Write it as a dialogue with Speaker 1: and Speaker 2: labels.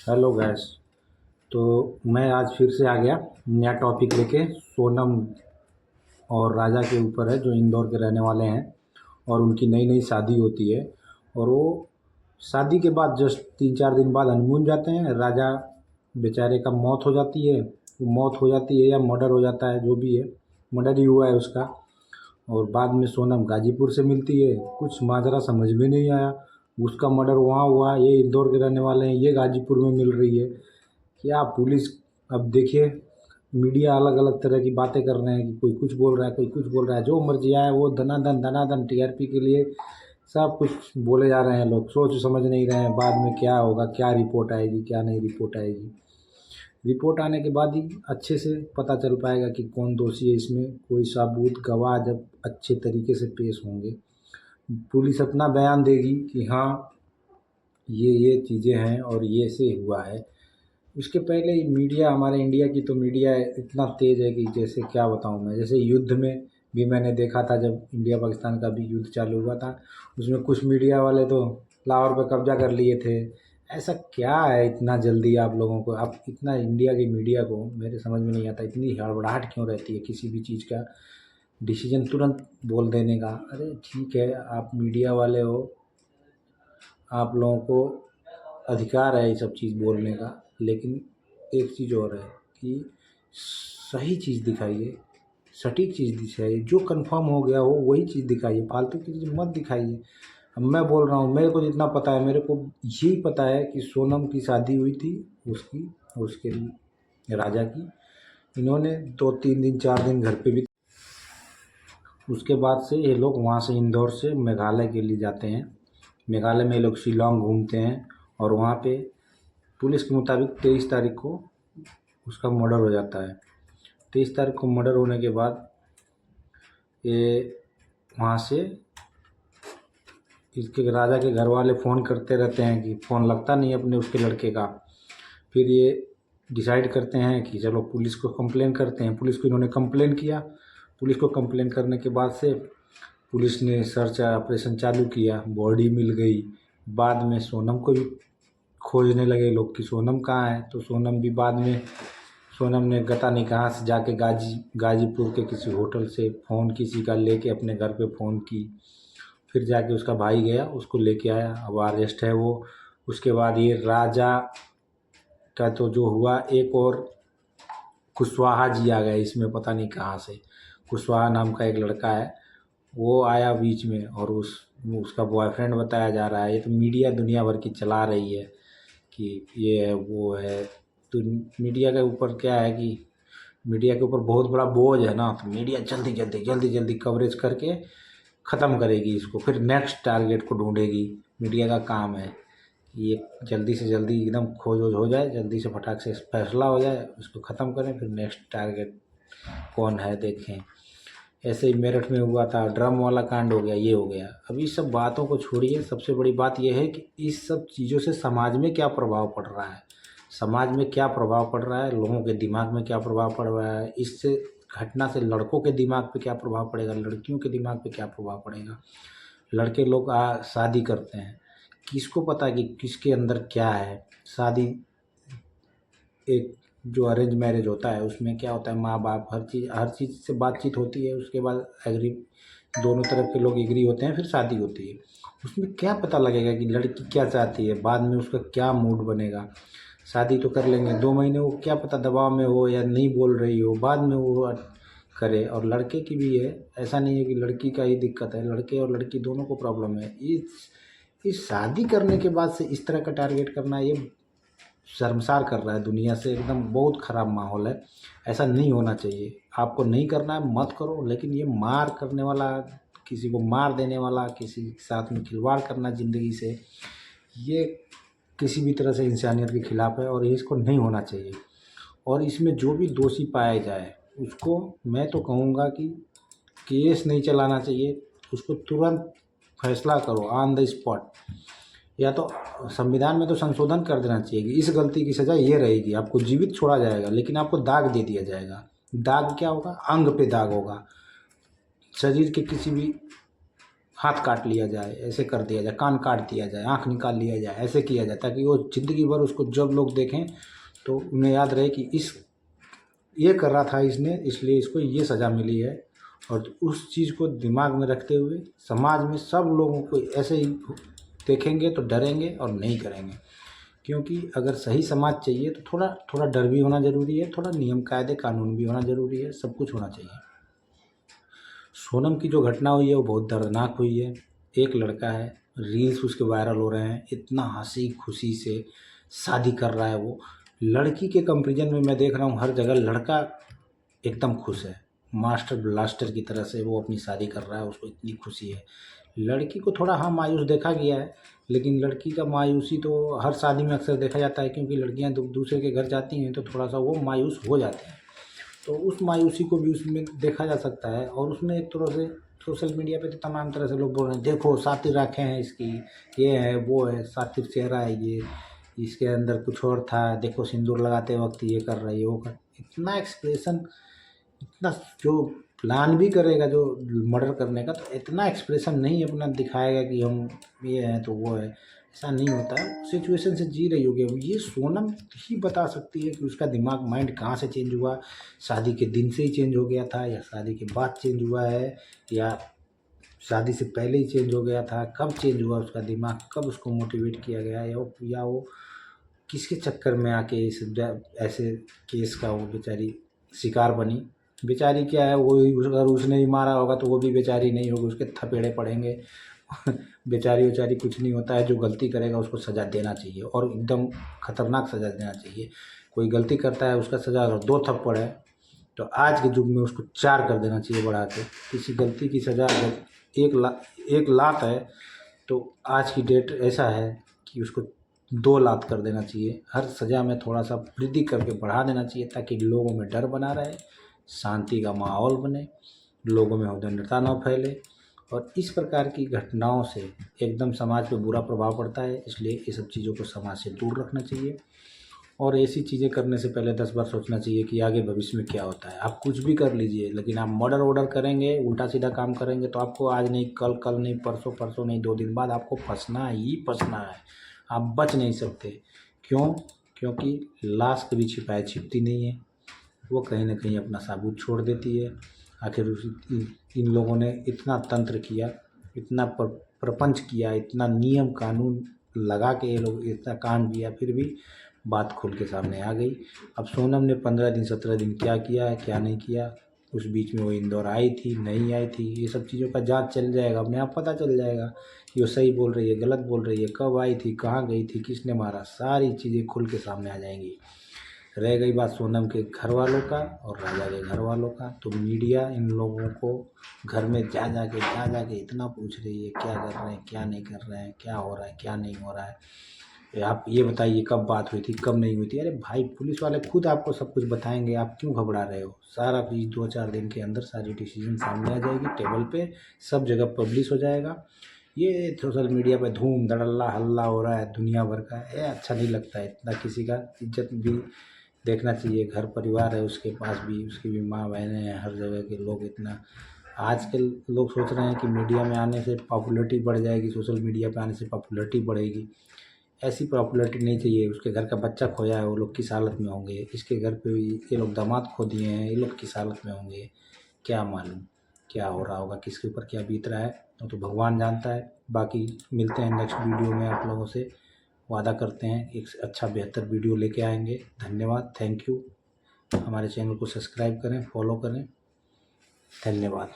Speaker 1: Hello guys. तो मैं आज फिर से आ गया नया टॉपिक लेके। सोनम और राजा के ऊपर है, जो इंदौर के रहने वाले हैं और उनकी नई नई शादी होती है। और वो शादी के बाद जस्ट 3-4 दिन बाद हनीमून जाते हैं। राजा बेचारे का मौत हो जाती है। वो मौत हो जाती है या मर्डर हो जाता है, जो भी है, मर्डर ही हुआ है उसका। और बाद में सोनम गाजीपुर से मिलती है। कुछ माजरा समझ में नहीं आया। उसका मर्डर वहाँ हुआ, ये इंदौर के रहने वाले हैं, ये गाजीपुर में मिल रही है। क्या पुलिस, अब देखिए, मीडिया अलग अलग तरह की बातें कर रहे हैं कि कोई कुछ बोल रहा है, कोई कुछ बोल रहा है, जो मर्जी आए वो धनाधन टीआरपी के लिए सब कुछ बोले जा रहे हैं। लोग सोच समझ नहीं रहे हैं बाद में क्या होगा, क्या रिपोर्ट आएगी, क्या नहीं रिपोर्ट आएगी। रिपोर्ट आने के बाद ही अच्छे से पता चल पाएगा कि कौन दोषी है इसमें। कोई सबूत गवाह जब अच्छे तरीके से पेश होंगे, पुलिस अपना बयान देगी कि हाँ ये चीज़ें हैं और ये से हुआ है। उसके पहले ही मीडिया, हमारे इंडिया की तो मीडिया इतना तेज़ है कि जैसे क्या बताऊँ मैं। जैसे युद्ध में भी मैंने देखा था, जब इंडिया पाकिस्तान का भी युद्ध चालू हुआ था, उसमें कुछ मीडिया वाले तो लाहौर पे कब्जा कर लिए थे। ऐसा क्या है इतना जल्दी आप लोगों को, आप इतना इंडिया की मीडिया को मेरे समझ में नहीं आता, इतनी हड़बड़ाहट क्यों रहती है किसी भी चीज़ का डिसीजन तुरंत बोल देने का। अरे ठीक है, आप मीडिया वाले हो, आप लोगों को अधिकार है ये सब चीज़ बोलने का, लेकिन एक चीज़ और है कि सही चीज़ दिखाइए, सटीक चीज़ दिखाइए, जो कंफर्म हो गया हो वही चीज़ दिखाइए, फालतू की चीज़ मत दिखाइए। अब मैं बोल रहा हूँ, मेरे को जितना पता है, मेरे को यही पता है कि सोनम की शादी हुई थी उसकी, उसके राजा की। इन्होंने 2-3 दिन 4 दिन घर पे भी, उसके बाद से ये लोग वहाँ से इंदौर से मेघालय के लिए जाते हैं। मेघालय में ये लोग शिलांग घूमते हैं और वहाँ पे पुलिस के मुताबिक 23 तारीख को उसका मर्डर हो जाता है। 23 तारीख को मर्डर होने के बाद ये वहाँ से, इसके राजा के घर वाले फ़ोन करते रहते हैं कि फ़ोन लगता नहीं अपने उसके लड़के का। फिर ये डिसाइड करते हैं कि चलो पुलिस को कंप्लेन करते हैं। पुलिस को इन्होंने कंप्लेन किया। पुलिस को कंप्लेन करने के बाद से पुलिस ने सर्च ऑपरेशन चालू किया, बॉडी मिल गई। बाद में सोनम को भी खोजने लगे लोग कि सोनम कहाँ है। तो सोनम भी बाद में, सोनम ने पता नहीं कहाँ से जाके गाजीपुर के किसी होटल से फ़ोन किसी का लेके अपने घर पे फ़ोन की। फिर जाके उसका भाई गया, उसको लेके आया, अब अरेस्ट है वो। उसके बाद ये राजा का तो जो हुआ, एक और कुशवाहा जी आ गए इसमें, पता नहीं कहाँ से। कुशवाहा नाम का एक लड़का है, वो आया बीच में और उसका बॉयफ्रेंड बताया जा रहा है। ये तो मीडिया दुनिया भर की चला रही है कि ये है वो है। तो मीडिया के ऊपर क्या है कि मीडिया के ऊपर बहुत बड़ा बोझ है ना, तो मीडिया जल्दी कवरेज करके ख़त्म करेगी इसको, फिर नेक्स्ट टारगेट को ढूंढेगी। मीडिया का काम है कि ये जल्दी से जल्दी एकदम खोज वोज हो जाए, जल्दी से फटाक से फैसला हो जाए, उसको ख़त्म करें, फिर नेक्स्ट टारगेट कौन है देखें। ऐसे ही मेरठ में हुआ था, ड्रम वाला कांड हो गया, ये हो गया। अब इस सब बातों को छोड़िए, सबसे बड़ी बात यह है कि इस सब चीज़ों से समाज में क्या प्रभाव पड़ रहा है। समाज में क्या प्रभाव पड़ रहा है, लोगों के दिमाग में क्या प्रभाव पड़ रहा है, इससे घटना से लड़कों के दिमाग पे क्या प्रभाव पड़ेगा, लड़कियों के दिमाग पे क्या प्रभाव पड़ेगा। लड़के लोग शादी करते हैं, किसको पता कि किसके अंदर क्या है। शादी, एक जो अरेंज मैरिज होता है उसमें क्या होता है, माँ बाप हर चीज़ से बातचीत होती है, उसके बाद एग्री, दोनों तरफ के लोग एग्री होते हैं, फिर शादी होती है। उसमें क्या पता लगेगा कि लड़की क्या चाहती है, बाद में उसका क्या मूड बनेगा। शादी तो कर लेंगे 2 महीने, वो क्या पता दबाव में हो या नहीं बोल रही हो, बाद में वो करे। और लड़के की भी है, ऐसा नहीं है कि लड़की का ही दिक्कत है, लड़के और लड़की दोनों को प्रॉब्लम है। इस शादी करने के बाद से इस तरह का टारगेट करना, ये शर्मसार कर रहा है दुनिया से, एकदम बहुत ख़राब माहौल है। ऐसा नहीं होना चाहिए। आपको नहीं करना है मत करो, लेकिन ये मार करने वाला, किसी को मार देने वाला, किसी के साथ में खिलवाड़ करना ज़िंदगी से, ये किसी भी तरह से इंसानियत के ख़िलाफ़ है और ये इसको नहीं होना चाहिए। और इसमें जो भी दोषी पाया जाए उसको, मैं तो कहूँगा कि केस नहीं चलाना चाहिए, उसको तुरंत फैसला करो ऑन द स्पॉट। या तो संविधान में तो संशोधन कर देना चाहिए कि इस गलती की सज़ा ये रहेगी, आपको जीवित छोड़ा जाएगा लेकिन आपको दाग दे दिया जाएगा। दाग क्या होगा, अंग पे दाग होगा, शरीर के किसी भी हाथ काट लिया जाए, ऐसे कर दिया जाए, कान काट दिया जाए, आँख निकाल लिया जाए, ऐसे किया जाए ताकि वो ज़िंदगी भर उसको जब लोग देखें तो उन्हें याद रहे कि ये कर रहा था इसने, इसलिए इसको ये सज़ा मिली है। और उस चीज़ को दिमाग में रखते हुए समाज में सब लोगों को ऐसे ही देखेंगे तो डरेंगे और नहीं करेंगे। क्योंकि अगर सही समाज चाहिए तो थोड़ा थोड़ा डर भी होना ज़रूरी है, थोड़ा नियम कायदे कानून भी होना ज़रूरी है, सब कुछ होना चाहिए। सोनम की जो घटना हुई है वो बहुत दर्दनाक हुई है। एक लड़का है, रील्स उसके वायरल हो रहे हैं, इतना हंसी खुशी से शादी कर रहा है वो। लड़की के कंपैरिजन में मैं देख रहा हूँ हर जगह लड़का एकदम खुश है, मास्टर ब्लास्टर की तरह से वो अपनी शादी कर रहा है, उसको इतनी खुशी है। लड़की को थोड़ा हाँ मायूस देखा गया है, लेकिन लड़की का मायूसी तो हर शादी में अक्सर देखा जाता है, क्योंकि लड़कियां दूसरे के घर जाती हैं तो थोड़ा सा वो मायूस हो जाते हैं। तो उस मायूसी को भी उसमें देखा जा सकता है। और उसमें एक तरह से सोशल मीडिया पे तो तमाम तरह से लोग बोल रहे हैं, देखो सातिर आँखें हैं इसकी, ये है वो है, सातिर चेहरा है ये, इसके अंदर कुछ और था, देखो सिंदूर लगाते वक्त ये कर रहा है, ये वो कर। इतना एक्सप्रेशन, इतना जो प्लान भी करेगा जो मर्डर करने का, तो इतना एक्सप्रेशन नहीं अपना दिखाएगा कि हम ये हैं तो वो है, ऐसा नहीं होता है। सिचुएशन से जी रही होगी, अब ये सोनम ही बता सकती है कि उसका दिमाग माइंड कहाँ से चेंज हुआ। शादी के दिन से ही चेंज हो गया था, या शादी के बाद चेंज हुआ है, या शादी से पहले ही चेंज हो गया था, कब चेंज हुआ उसका दिमाग, कब उसको मोटिवेट किया गया, या वो किसके चक्कर में आके इस ऐसे केस का वो बेचारी शिकार बनी। बेचारी क्या है, वो ही अगर उसने ही मारा होगा तो वो भी बेचारी नहीं होगी, उसके थपेड़े पड़ेंगे। बेचारी वेचारी कुछ नहीं होता है, जो गलती करेगा उसको सज़ा देना चाहिए, और एकदम खतरनाक सज़ा देना चाहिए। कोई गलती करता है उसका सज़ा अगर 2 थप्पड़ है तो आज के युग में उसको 4 कर देना चाहिए बढ़ा के। किसी गलती की सज़ा अगर 1 लात है तो आज की डेट ऐसा है कि उसको 2 लात कर देना चाहिए। हर सज़ा में थोड़ा सा वृद्धि करके बढ़ा देना चाहिए ताकि लोगों में डर बना रहे, शांति का माहौल बने, लोगों में उद्दंडता न फैले। और इस प्रकार की घटनाओं से एकदम समाज पे बुरा प्रभाव पड़ता है, इसलिए ये सब चीज़ों को समाज से दूर रखना चाहिए। और ऐसी चीज़ें करने से पहले 10 बार सोचना चाहिए कि आगे भविष्य में क्या होता है। आप कुछ भी कर लीजिए, लेकिन आप मर्डर वर्डर करेंगे, उल्टा सीधा काम करेंगे तो आपको आज नहीं कल, कल नहीं परसों, परसों नहीं 2 दिन बाद आपको फंसना ही फंसना है। आप बच नहीं सकते। क्यों? क्योंकि लाश कभी छिपाए छिपती नहीं है, वो कहीं न कहीं अपना साबूत छोड़ देती है। आखिर इन लोगों ने इतना तंत्र किया, इतना प्रपंच किया, इतना नियम कानून लगा के ये लोग इतना कांड किया, फिर भी बात खुल के सामने आ गई। अब सोनम ने 15 दिन 17 दिन क्या किया है, क्या नहीं किया, उस बीच में वो इंदौर आई थी, नहीं आई थी, ये सब चीज़ों का जाँच चल जाएगा, अपने आप पता चल जाएगा कि वो सही बोल रही है, गलत बोल रही है, कब आई थी, कहाँ गई थी, किसने मारा, सारी चीज़ें खुल के सामने आ जाएंगी। रह गई बात सोनम के घर वालों का और राजा के घर वालों का, तो मीडिया इन लोगों को घर में जा जा के इतना पूछ रही है, क्या कर रहे हैं, क्या नहीं कर रहे हैं, क्या हो रहा है, क्या नहीं हो रहा है, आप ये बताइए कब बात हुई थी, कब नहीं हुई थी। अरे भाई, पुलिस वाले खुद आपको सब कुछ बताएंगे, आप क्यों घबरा रहे हो। सारा चीज़ 2-4 दिन के अंदर सारी डिसीजन सामने आ जाएगी टेबल पे, सब जगह पब्लिश हो जाएगा। ये सोशल मीडिया पे धूम धड़ल्ला हल्ला हो रहा है दुनिया भर का, ये अच्छा नहीं लगता है। इतना किसी का इज्जत भी देखना चाहिए, घर परिवार है उसके पास भी, उसकी भी माँ बहनें हैं, हर जगह के लोग। इतना आजकल लोग सोच रहे हैं कि मीडिया में आने से पॉपुलैरिटी बढ़ जाएगी, सोशल मीडिया पे आने से पॉपुलैरिटी बढ़ेगी। ऐसी पॉपुलैरिटी नहीं चाहिए। उसके घर का बच्चा खोया है, वो लोग किस हालत में होंगे, इसके घर पे भी ये लोग दामाद खो दिए हैं, ये लोग किस हालत में होंगे, क्या मालूम क्या हो रहा होगा, किसके ऊपर क्या बीत रहा है, वो तो भगवान जानता है। बाकी मिलते हैं नेक्स्ट वीडियो में, आप लोगों से वादा करते हैं एक अच्छा बेहतर वीडियो लेके आएंगे। धन्यवाद, थैंक यू। हमारे चैनल को सब्सक्राइब करें, फॉलो करें। धन्यवाद।